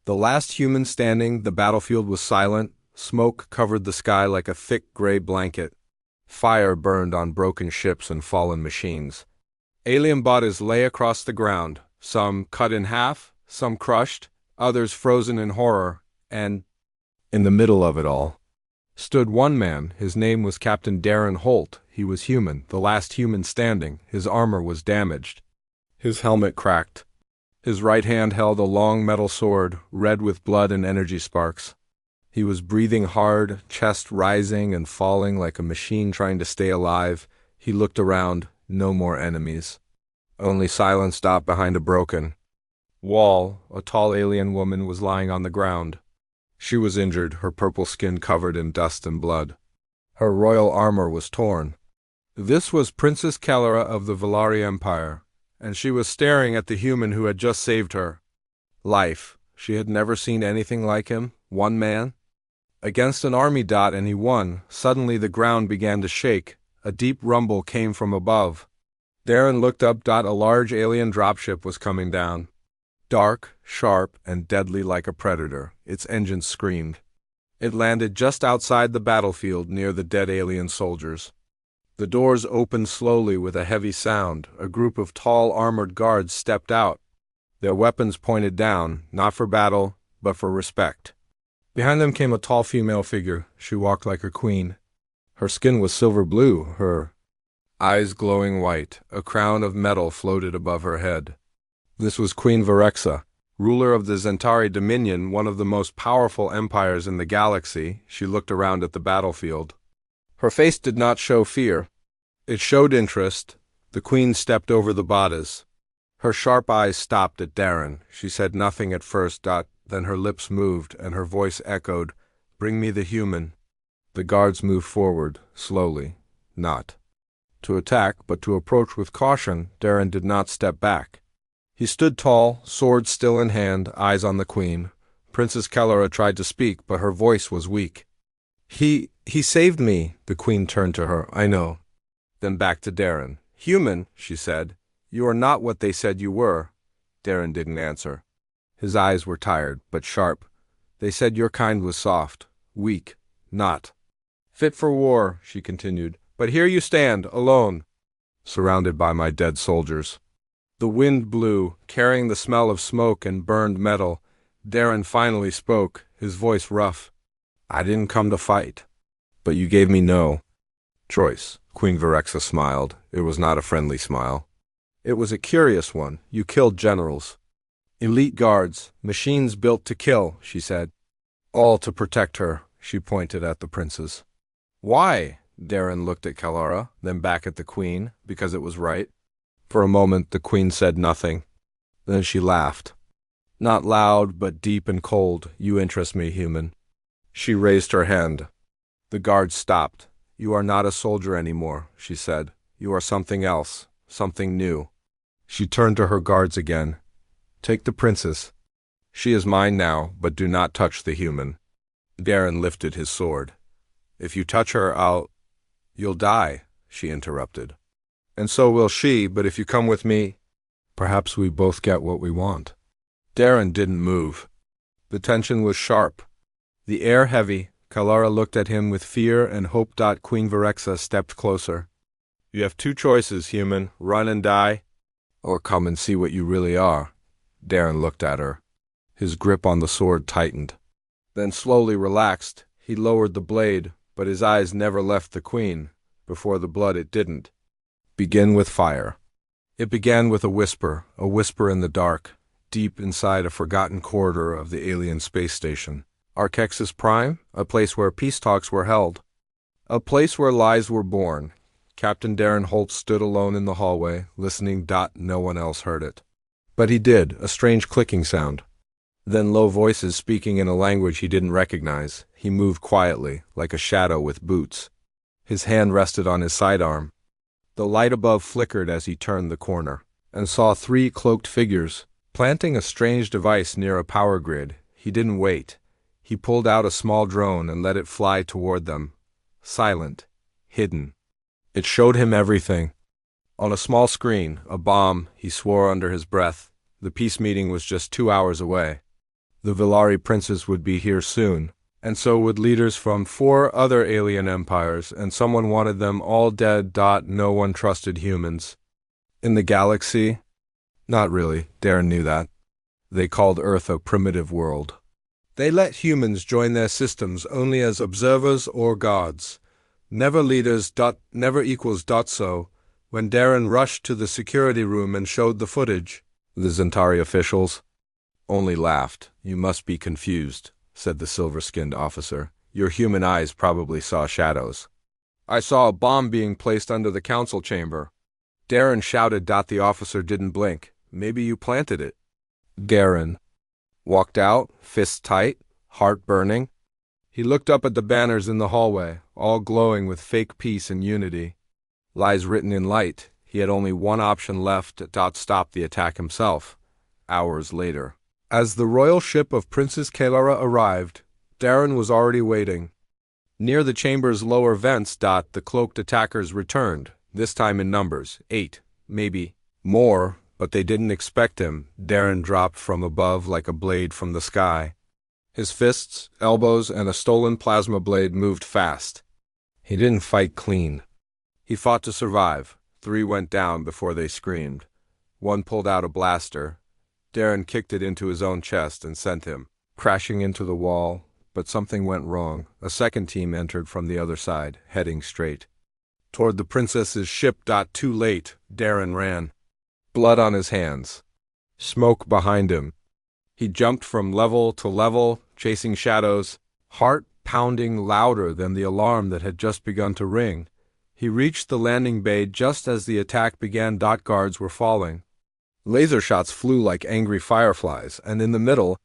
The last human standing, the battlefield was silent. Smoke covered the sky like a thick gray blanket. Fire burned on broken ships and fallen machines. Alien bodies lay across the ground, some cut in half, some crushed, others frozen in horror, and, in the middle of it all, stood one man. His name was Captain Darren Holt. He was human, the last human standing. His armor was damaged. His helmet cracked. His right hand held a long metal sword, red with blood and energy sparks. He was breathing hard, chest rising and falling like a machine trying to stay alive. He looked around. No more enemies. Only silence stopped behind a broken wall. A tall alien woman was lying on the ground. She was injured, her purple skin covered in dust and blood. Her royal armor was torn. This was Princess Kellara of the Valari Empire, and she was staring at the human who had just saved her life. She had never seen anything like him, one man, against an army, and he won. Suddenly the ground began to shake. A deep rumble came from above. Darren looked up. A large alien dropship was coming down. Dark, sharp, and deadly like a predator, its engines screamed. It landed just outside the battlefield near the dead alien soldiers. The doors opened slowly with a heavy sound. A group of tall armored guards stepped out, their weapons pointed down, not for battle, but for respect. Behind them came a tall female figure. She walked like a queen. Her skin was silver blue, her eyes glowing white. A crown of metal floated above her head. This was Queen Virexa, ruler of the Zentari Dominion, one of the most powerful empires in the galaxy. She looked around at the battlefield. Her face did not show fear. It showed interest. The queen stepped over the bodies. Her sharp eyes stopped at Darren. She said nothing at first. Then her lips moved, and her voice echoed, "Bring me the human." The guards moved forward, slowly, not to attack, but to approach with caution. Darren did not step back. He stood tall, sword still in hand, eyes on the queen. Princess Kellara tried to speak, but her voice was weak. He saved me." The queen turned to her. "I know." Then back to Darren. "Human," she said. "You are not what they said you were." Darren didn't answer. His eyes were tired, but sharp. "They said your kind was soft, weak, not fit for war," she continued. "But here you stand, alone, surrounded by my dead soldiers." The wind blew, carrying the smell of smoke and burned metal. Darren finally spoke, his voice rough. "I didn't come to fight, but you gave me no choice." Queen Virexa smiled. It was not a friendly smile. It was a curious one. "You killed generals, elite guards, machines built to kill," she said. "All to protect her." She pointed at the princes. "Why?" Darren looked at Kellara, then back at the queen, "Because it was right." For a moment the queen said nothing. Then she laughed. Not loud, but deep and cold. "You interest me, human." She raised her hand. The guards stopped. "You are not a soldier anymore," she said. "You are something else, something new." She turned to her guards again. "Take the princess. She is mine now, but do not touch the human." Darren lifted his sword. "If you touch her, You'll die," she interrupted. "And so will she, but if you come with me, perhaps we both get what we want." Darren didn't move. The tension was sharp, the air heavy. Kellara looked at him with fear and hope. Queen Virexa stepped closer. "You have two choices, human. Run and die, or come and see what you really are." Darren looked at her. His grip on the sword tightened, then slowly relaxed. He lowered the blade, but his eyes never left the queen. Before the blood, it didn't. "Begin with fire." It began with a whisper in the dark, deep inside a forgotten corridor of the alien space station. Archexis Prime, a place where peace talks were held, a place where lies were born. Captain Darren Holt stood alone in the hallway, listening. No one else heard it. But he did, a strange clicking sound. Then low voices speaking in a language he didn't recognize. He moved quietly, like a shadow with boots. His hand rested on his sidearm. The light above flickered as he turned the corner, and saw three cloaked figures, planting a strange device near a power grid. He didn't wait. He pulled out a small drone and let it fly toward them. Silent, hidden. It showed him everything. On a small screen, a bomb, he swore under his breath. The peace meeting was just 2 hours away. The Villari princes would be here soon, and so would leaders from 4 other alien empires, and someone wanted them all dead. No one trusted humans. In the galaxy? Not really, Darren knew that. They called Earth a primitive world. They let humans join their systems only as observers or guards. Never leaders. Never equals. So, when Darren rushed to the security room and showed the footage, the Zentari officials only laughed. You must be confused, said the silver-skinned officer. Your human eyes probably saw shadows. I saw a bomb being placed under the council chamber. Darren shouted. The officer didn't blink. Maybe you planted it. Darren walked out, fists tight, heart burning. He looked up at the banners in the hallway, all glowing with fake peace and unity. Lies written in light. He had only one option left. Stop the attack himself. Hours later, as the royal ship of Princess Kalara arrived, Darren was already waiting. Near the chamber's lower vents. The cloaked attackers returned, this time in numbers, 8, maybe more, but they didn't expect him. Darren dropped from above like a blade from the sky. His fists, elbows, and a stolen plasma blade moved fast. He didn't fight clean. He fought to survive. 3 went down before they screamed. 1 pulled out a blaster. Darren kicked it into his own chest and sent him crashing into the wall, but something went wrong. A second team entered from the other side, heading straight toward the princess's ship. Too late, Darren ran. Blood on his hands. Smoke behind him. He jumped from level to level, chasing shadows, heart pounding louder than the alarm that had just begun to ring. He reached the landing bay just as the attack began. Guards were falling. Laser shots flew like angry fireflies, and in the middle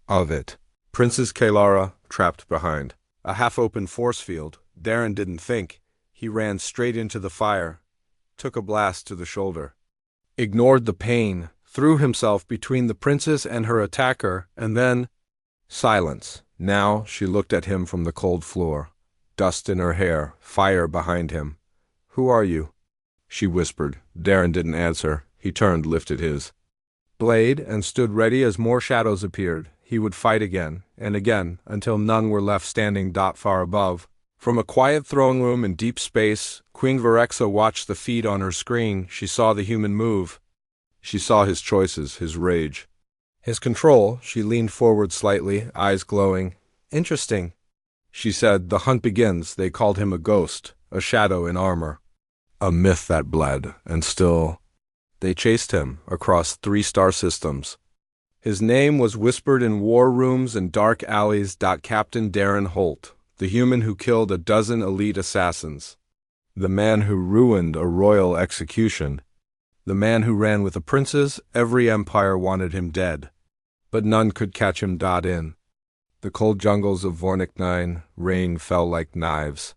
of it, Princess Kalara, trapped behind a half-open force field. Darren didn't think. He ran straight into the fire, took a blast to the shoulder, ignored the pain, threw himself between the princess and her attacker, and then silence. Now she looked at him from the cold floor, dust in her hair, fire behind him. Who are you? She whispered. Darren didn't answer. He turned, lifted his blade, and stood ready as more shadows appeared. He would fight again, and again, until none were left standing. Far above, from a quiet throne room in deep space, Queen Varexa watched the feed on her screen. She saw the human move. She saw his choices, his rage, his control. She leaned forward slightly, eyes glowing. Interesting, she said. The hunt begins. They called him a ghost, a shadow in armor, a myth that bled, and still they chased him across 3 star systems. His name was whispered in war rooms and dark alleys. Captain Darren Holt, the human who killed a dozen elite assassins, the man who ruined a royal execution, the man who ran with the princes. Every empire wanted him dead, but none could catch him. In the cold jungles of Vornik 9, rain fell like knives.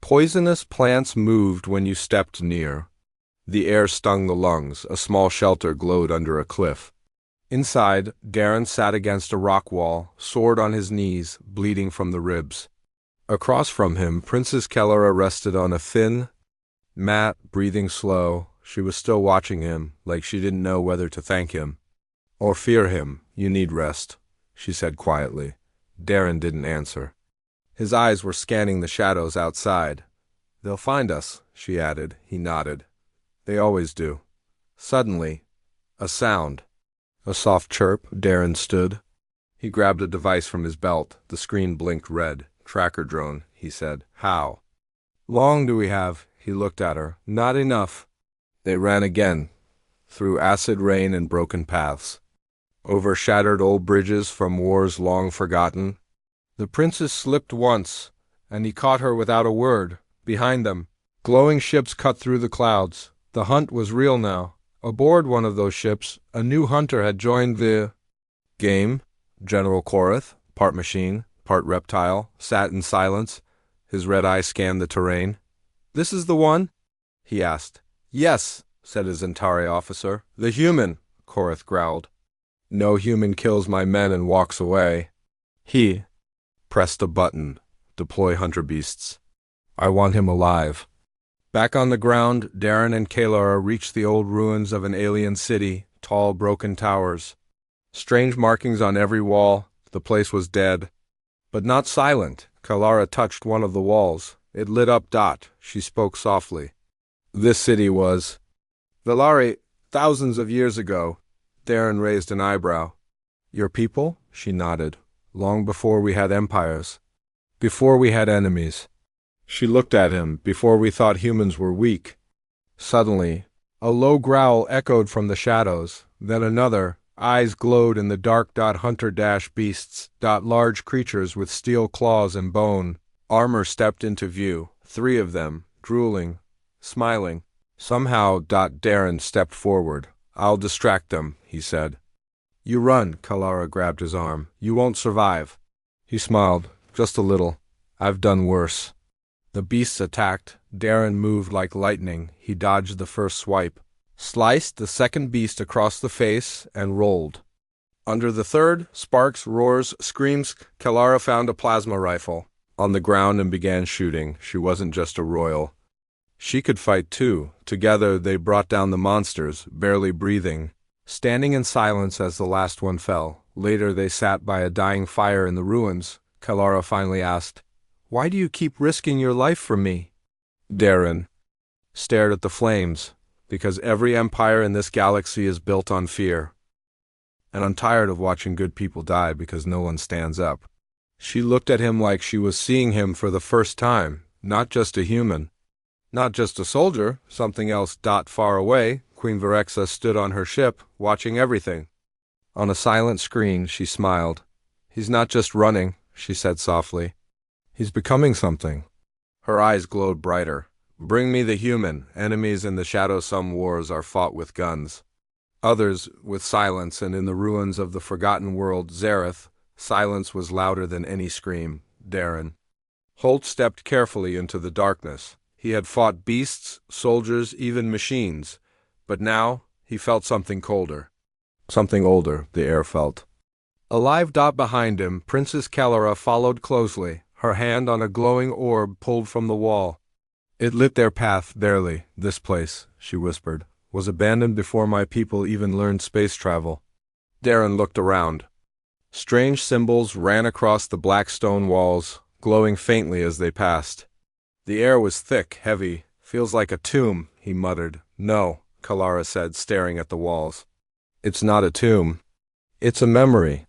Poisonous plants moved when you stepped near. The air stung the lungs. A small shelter glowed under a cliff. Inside, Darren sat against a rock wall, sword on his knees, bleeding from the ribs. Across from him, Princess Kalara rested on a thin mat, breathing slow. She was still watching him, like she didn't know whether to thank him or fear him. You need rest, she said quietly. Darren didn't answer. His eyes were scanning the shadows outside. They'll find us, she added. He nodded. They always do. Suddenly, a sound. A soft chirp. Darren stood. He grabbed a device from his belt. The screen blinked red. Tracker drone, he said. How long do we have? He looked at her. Not enough. They ran again, through acid rain and broken paths, over shattered old bridges from wars long forgotten. The princess slipped once, and he caught her without a word. Behind them, glowing ships cut through the clouds. The hunt was real now. Aboard one of those ships, a new hunter had joined the game. General Korath, part machine, part reptile, sat in silence. His red eye scanned the terrain. This is the one? He asked. Yes, said his Zentari officer. The human, Korath growled. No human kills my men and walks away. He pressed a button. Deploy hunter beasts. I want him alive. Back on the ground, Darren and Kalara reached the old ruins of an alien city, tall broken towers. Strange markings on every wall. The place was dead. But not silent. Kalara touched one of the walls. It lit up. She spoke softly. This city was Valari, thousands of years ago. Darren raised an eyebrow. Your people? She nodded. Long before we had empires. Before we had enemies. She looked at him. Before we thought humans were weak. Suddenly, a low growl echoed from the shadows. Then another. Eyes glowed in the dark. Hunter-beasts. Large creatures with steel claws and bone. Armor stepped into view. 3 of them, drooling, smiling. Somehow. Darren stepped forward. I'll distract them, he said. You run, Kalara grabbed his arm. You won't survive. He smiled, just a little. I've done worse. The beasts attacked. Darren moved like lightning. He dodged the first swipe, sliced the second beast across the face, and rolled. Under the third, sparks, roars, screams. Kalara found a plasma rifle on the ground and began shooting. She wasn't just a royal. She could fight too. Together they brought down the monsters, barely breathing, standing in silence as the last one fell. Later they sat by a dying fire in the ruins. Kalara finally asked, Why do you keep risking your life for me? Darren stared at the flames. Because every empire in this galaxy is built on fear. And I'm tired of watching good people die because no one stands up. She looked at him like she was seeing him for the first time, not just a human. Not just a soldier, something else. Far away, Queen Virexa stood on her ship, watching everything. On a silent screen, she smiled. He's not just running, she said softly. He's becoming something. Her eyes glowed brighter. Bring me the human. Enemies in the shadow. Some wars are fought with guns. Others with silence, and in the ruins of the forgotten world, Zareth, silence was louder than any scream. Darren Holt stepped carefully into the darkness. He had fought beasts, soldiers, even machines. But now, he felt something colder. Something older, the air felt. Alive. Behind him, Princess Kalara followed closely, her hand on a glowing orb pulled from the wall. It lit their path, barely. This place, she whispered, was abandoned before my people even learned space travel. Darren looked around. Strange symbols ran across the black stone walls, glowing faintly as they passed. The air was thick, heavy. Feels like a tomb, he muttered. No, Kalara said, staring at the walls. It's not a tomb. It's a memory.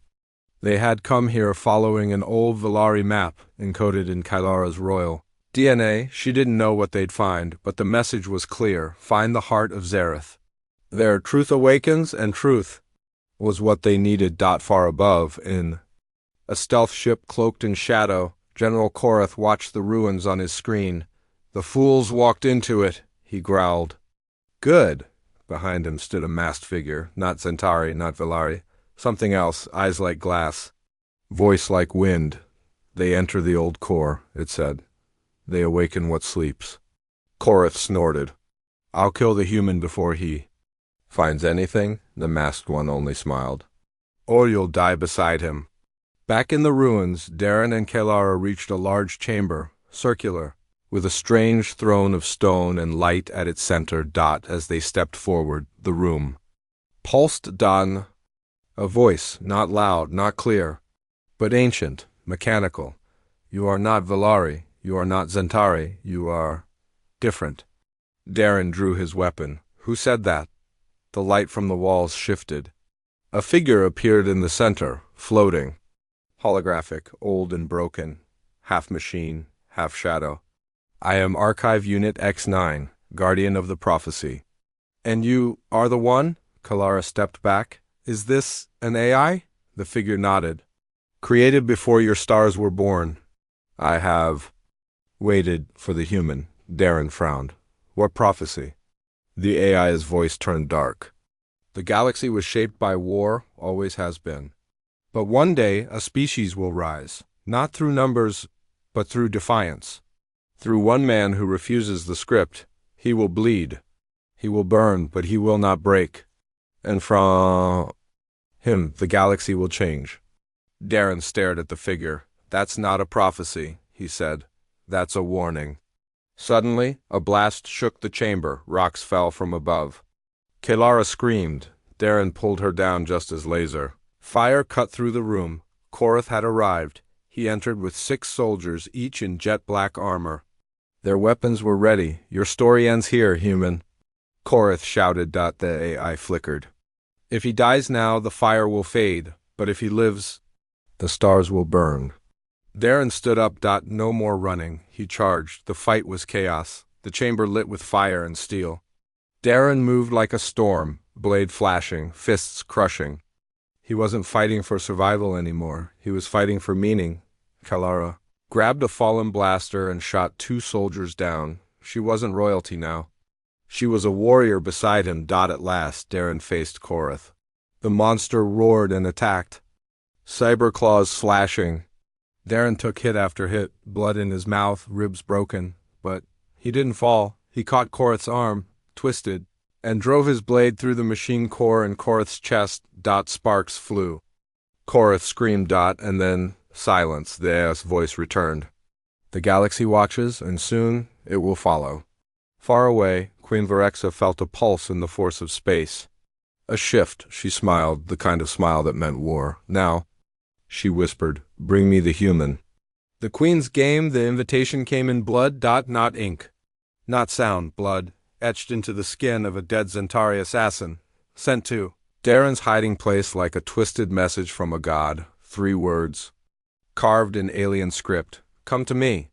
They had come here following an old Valari map, encoded in Kalara's royal DNA. She didn't know what they'd find, but the message was clear. Find the heart of Zareth. There, truth awakens, and truth was what they needed. Far above, in a stealth ship cloaked in shadow, General Korath watched the ruins on his screen. The fools walked into it, he growled. Good. Behind him stood a masked figure, not Centauri, not Valari. Something else, eyes like glass, voice like wind. They enter the old core, it said. They awaken what sleeps. Korath snorted. I'll kill the human before he finds anything. The masked one only smiled. Or you'll die beside him. Back in the ruins, Darren and Kalara reached a large chamber, circular, with a strange throne of stone and light at its center. As they stepped forward, the room pulsed. A voice, not loud, not clear, but ancient, mechanical. You are not Valari, you are not Centauri, you are different. Darren drew his weapon. Who said that? The light from the walls shifted. A figure appeared in the center, floating. Holographic, old and broken, half machine, half shadow. I am Archive Unit X9, Guardian of the Prophecy. And you are the one? Kalara stepped back. Is this an AI? The figure nodded. Created before your stars were born. I have waited for the human. Darren frowned. What prophecy? The AI's voice turned dark. The galaxy was shaped by war, always has been. But one day a species will rise, not through numbers, but through defiance. Through one man who refuses the script, he will bleed. He will burn, but he will not break. And from him, the galaxy will change. Darren stared at the figure. That's not a prophecy, he said. That's a warning. Suddenly, a blast shook the chamber. Rocks fell from above. Kalara screamed. Darren pulled her down just as laser Fire cut through the room. Korath had arrived. He entered with 6 soldiers, each in jet-black armor. Their weapons were ready. Your story ends here, human. Korath shouted. The AI flickered. If he dies now, the fire will fade, but if he lives, the stars will burn. Darren stood up. No more running. He charged. The fight was chaos, the chamber lit with fire and steel. Darren moved like a storm, blade flashing, fists crushing. He wasn't fighting for survival anymore. He was fighting for meaning. Kalara grabbed a fallen blaster and shot 2 soldiers down. She wasn't royalty now. She was a warrior beside him. At last, Darren faced Korath. The monster roared and attacked, cyber claws slashing. Darren took hit after hit, blood in his mouth, ribs broken. But he didn't fall. He caught Korath's arm, twisted, and drove his blade through the machine core in Korath's chest. Sparks flew. Korath screamed. And then silence. The AI's voice returned. The galaxy watches, and soon it will follow. Far away, Queen Virexa felt a pulse in the force of space. A shift, she smiled, the kind of smile that meant war. Now, she whispered, bring me the human. The Queen's game, the invitation came in blood. Not ink. Not sound, blood, etched into the skin of a dead Zentari assassin. Sent to Darren's hiding place like a twisted message from a god. 3 words. Carved in alien script. Come to me.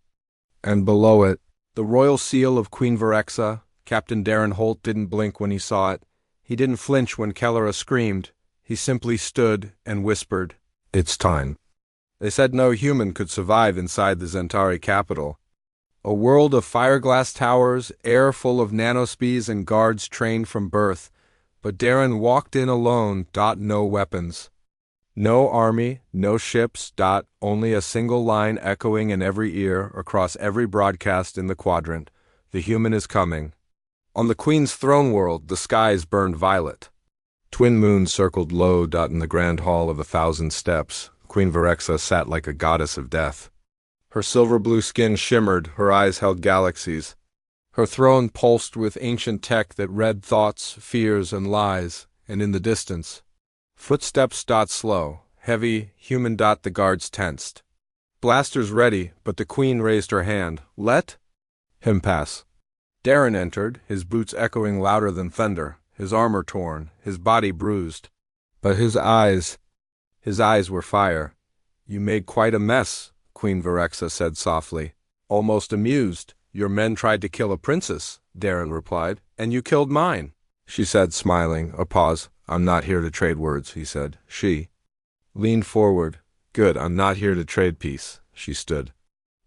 And below it, the royal seal of Queen Virexa. Captain Darren Holt didn't blink when he saw it. He didn't flinch when Kellara screamed. He simply stood and whispered, it's time. They said no human could survive inside the Zentari capital. A world of fireglass towers, air full of nanospeeds and guards trained from birth. But Darren walked in alone. No weapons. No army, no ships. Only a single line echoing in every ear, across every broadcast in the quadrant. The human is coming. On the Queen's throne world, the skies burned violet. Twin moons circled low. In the grand hall of 1,000 steps, Queen Virexa sat like a goddess of death. Her silver-blue skin shimmered, her eyes held galaxies. Her throne pulsed with ancient tech that read thoughts, fears, and lies, and in the distance, footsteps. Slow, heavy, human. The guards tensed. Blasters ready, but the Queen raised her hand. Let him pass. Darren entered, his boots echoing louder than thunder, his armor torn, his body bruised. But his eyes were fire. You made quite a mess, Queen Virexa said softly, almost amused. Your men tried to kill a princess, Darren replied, and you killed mine. She said, smiling. A pause. I'm not here to trade words, he said. She leaned forward. Good, I'm not here to trade peace. She stood.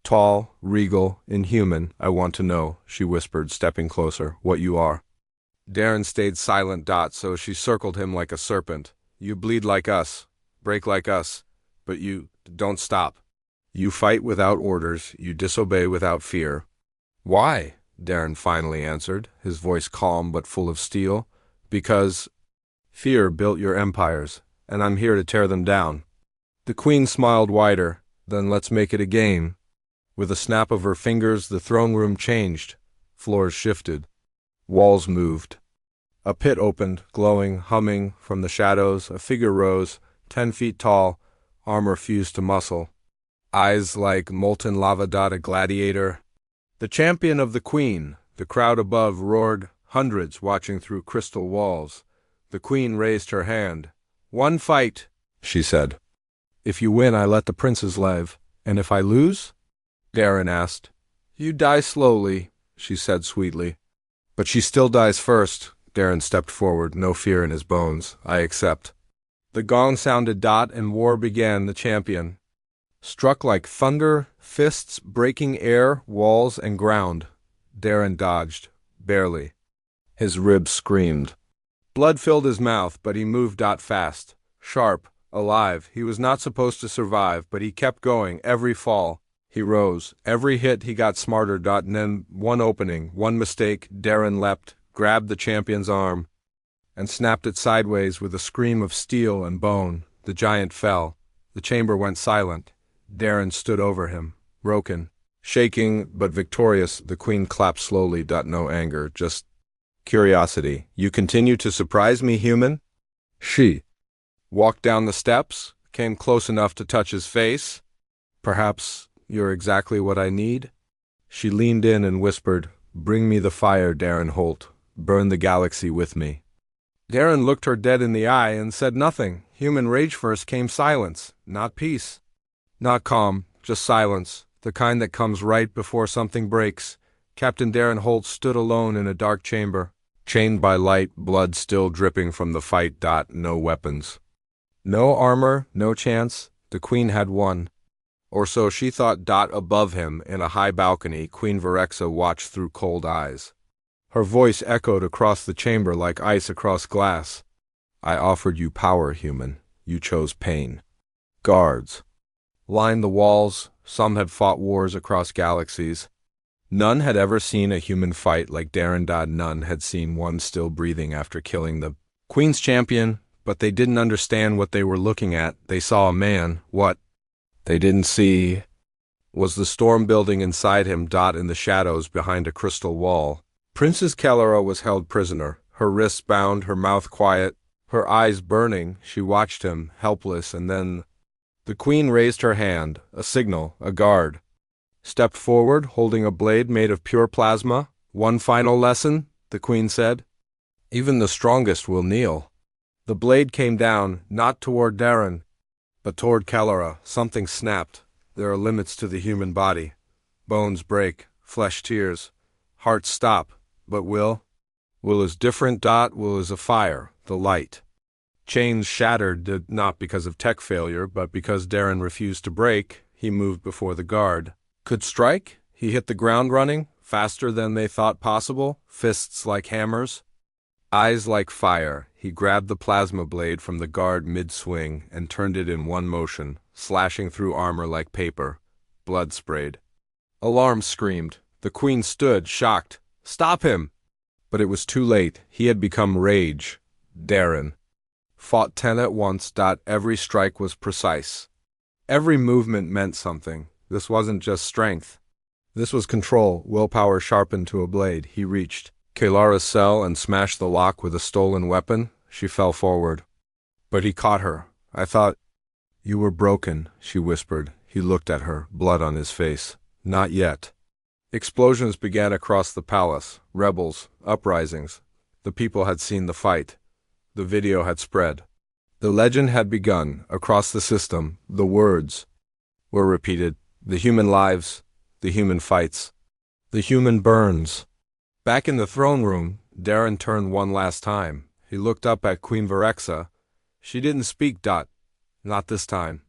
Tall, regal, inhuman. I want to know, she whispered, stepping closer, what you are. Darren stayed silent. So she circled him like a serpent. You bleed like us, break like us, but you don't stop. You fight without orders, you disobey without fear. Why? Darren finally answered, his voice calm but full of steel. Because fear built your empires, and I'm here to tear them down. The Queen smiled wider. Then let's make it a game. With a snap of her fingers, the throne room changed. Floors shifted. Walls moved. A pit opened, glowing, humming. From the shadows, a figure rose, 10 feet tall, armor fused to muscle. Eyes like molten lava. A gladiator. The champion of the Queen. The crowd above roared, hundreds watching through crystal walls. The Queen raised her hand. One fight, she said. If you win, I let the princes live. And if I lose? Darren asked. You die slowly, she said sweetly. But she still dies first. Darren stepped forward, no fear in his bones. I accept. The gong sounded. And war began. The champion struck like thunder, fists breaking air, walls, and ground. Darren dodged, barely. His ribs screamed. Blood filled his mouth, but he moved. Fast, sharp, alive. He was not supposed to survive, but he kept going. Every fall, he rose. Every hit, he got smarter. And then one opening, one mistake. Darren leapt, grabbed the champion's arm, and snapped it sideways with a scream of steel and bone. The giant fell. The chamber went silent. Darren stood over him, broken, shaking but victorious. The Queen clapped slowly. No anger, just curiosity. You continue to surprise me, human? She Walked down the steps, came close enough to touch his face. Perhaps you're exactly what I need? She leaned in and whispered, "Bring me the fire, Darren Holt. Burn the galaxy with me." Darren looked her dead in the eye and said nothing. Human rage first came silence, not peace. Not calm, just silence, the kind that comes right before something breaks. Captain Darren Holt stood alone in a dark chamber, chained by light, blood still dripping from the fight. No weapons. No armor, no chance. The Queen had won. Or so she thought. Above him, in a high balcony, Queen Virexa watched through cold eyes. Her voice echoed across the chamber like ice across glass. "I offered you power, human. You chose pain." Guards lined the walls. Some had fought wars across galaxies. None had ever seen a human fight like Darren. None had seen one still breathing after killing the Queen's champion, but they didn't understand what they were looking at. They saw a man. What they didn't see was the storm building inside him. In the shadows behind a crystal wall, Princess Kellara was held prisoner, her wrists bound, her mouth quiet, her eyes burning. She watched him, helpless, and then the Queen raised her hand, a signal, a guard. Stepped forward, holding a blade made of pure plasma. "One final lesson," the Queen said. "Even the strongest will kneel." The blade came down, not toward Darren, but toward Kellara. Something snapped. There are limits to the human body. Bones break, flesh tears, hearts stop, but will? Will is different. Will is a fire, the light. Chains shattered, not because of tech failure, but because Darren refused to break. He moved before the guard. Could strike? He hit the ground running, faster than they thought possible, fists like hammers, eyes like fire. He grabbed the plasma blade from the guard mid-swing and turned it in one motion, slashing through armor like paper. Blood sprayed. Alarm screamed. The Queen stood, shocked. "Stop him!" But it was too late. He had become rage. Darren fought 10 at once. Every strike was precise. Every movement meant something. This wasn't just strength. This was control, willpower sharpened to a blade. He reached Kelara's cell and smashed the lock with a stolen weapon. She fell forward. But he caught her. "I thought you were broken," she whispered. He looked at her, blood on his face. "Not yet." Explosions began across the palace. Rebels, uprisings. The people had seen the fight. The video had spread. The legend had begun. Across the system, the words were repeated. The human lives, the human fights, the human burns. Back in the throne room, Darren turned one last time. He looked up at Queen Virexa. She didn't speak. Not this time.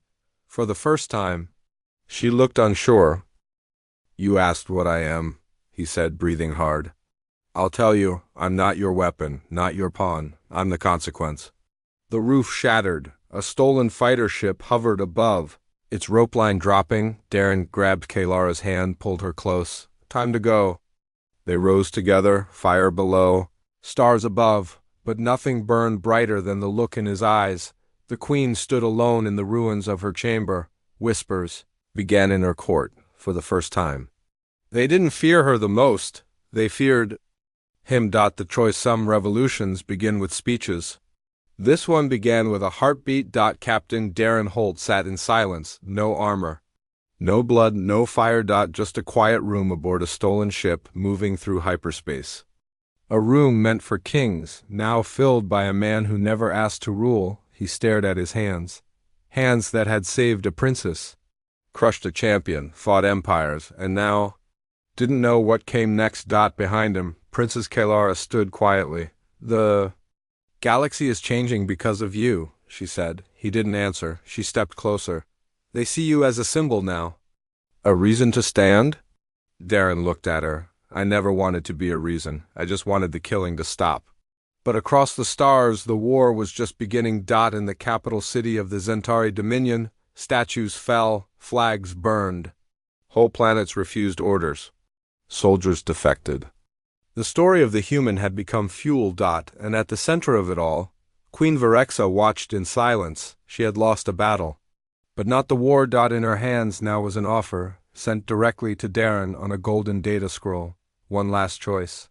For the first time, she looked unsure. "You asked what I am," he said, breathing hard. "I'll tell you, I'm not your weapon, not your pawn. I'm the consequence." The roof shattered. A stolen fighter ship hovered above, its rope line dropping. Darren grabbed Kelara's hand, pulled her close. "Time to go." They rose together, fire below, stars above, but nothing burned brighter than the look in his eyes. The Queen stood alone in the ruins of her chamber. Whispers began in her court for the first time. They didn't fear her the most. They feared him. The choice some revolutions begin with speeches. This one began with a heartbeat. Captain Darren Holt sat in silence, no armor, no blood, no fire. Just a quiet room aboard a stolen ship moving through hyperspace. A room meant for kings, now filled by a man who never asked to rule. He stared at his hands. Hands that had saved a princess, crushed a champion, fought empires, and now didn't know what came next. Behind him, Princess Kellara stood quietly. "The galaxy is changing because of you," she said. He didn't answer. She stepped closer. "They see you as a symbol now." "A reason to stand?" Darren looked at her. "I never wanted to be a reason. I just wanted the killing to stop." But across the stars, the war was just beginning. In the capital city of the Zentari Dominion, statues fell, flags burned. Whole planets refused orders. Soldiers defected. The story of the human had become fuel. And at the center of it all, Queen Virexa watched in silence. She had lost a battle. But not the war. In her hands now was an offer, sent directly to Darren on a golden data scroll. One last choice.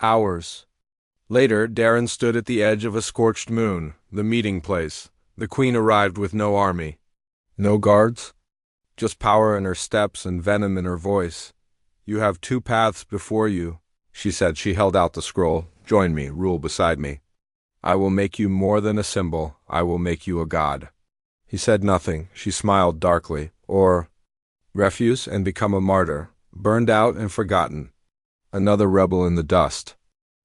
Hours later, Darren stood at the edge of a scorched moon, the meeting place. The queen arrived with no army. No guards? Just power in her steps and venom in her voice. You have two paths before you, she said. She held out the scroll. Join me, rule beside me. I will make you more than a symbol. I will make you a god. He said nothing. She smiled darkly. Or refuse and become a martyr, burned out and forgotten. Another rebel in the dust.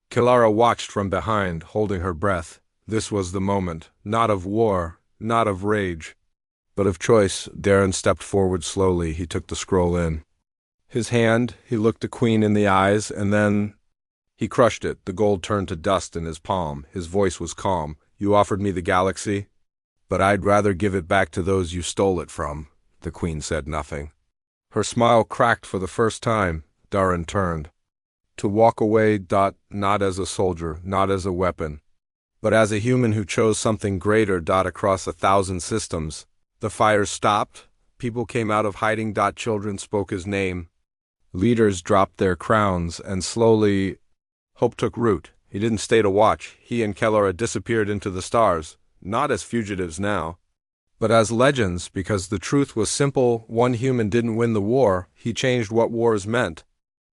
Kilara watched from behind, holding her breath. This was the moment, not of war, not of rage, but of choice. Darren stepped forward slowly. He took the scroll in his hand. He looked the queen in the eyes, and then he crushed it. The gold turned to dust in his palm. His voice was calm. You offered me the galaxy, but I'd rather give it back to those you stole it from. The queen said nothing. Her smile cracked for the first time. Darren turned. To walk away, not as a soldier, not as a weapon, but as a human who chose something greater, across 1,000 systems. The fire stopped. People came out of hiding. Children spoke his name. Leaders dropped their crowns, and slowly hope took root. He didn't stay to watch. He and Kellara disappeared into the stars, not as fugitives now, but as legends, because the truth was simple. One human didn't win the war. He changed what wars meant.